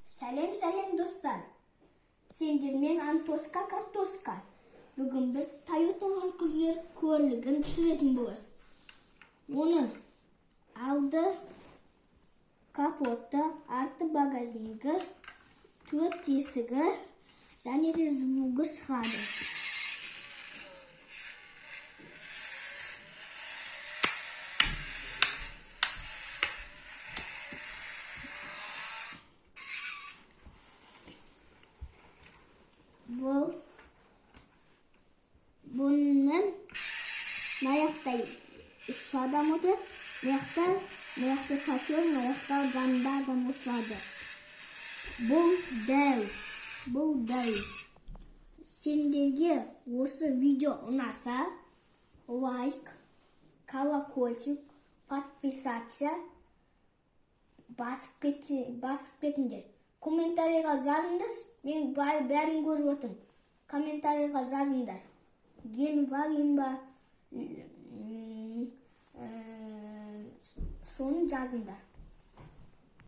Сәлем достар. Сендермен Антоска Картоска. Бүгін біз Toyota Land Cruiser көлігін түсіретін боламыз. Оның алды капоты, арты багажнигі, 4 есігі және де звугі шығады. Bunun ayakta 3 adam otur. Ayakta şoför, ayakta jandarm oturadi. Bu dev. Sendерге осы видео ұнаса, лайк, колокольчик, подписаться басып кетіңдер. Комментарийға жазыңдар, мен бәрін көріп отырмын. Комментарийға жазыңдар. Генвагин ба, соны жазыңдар.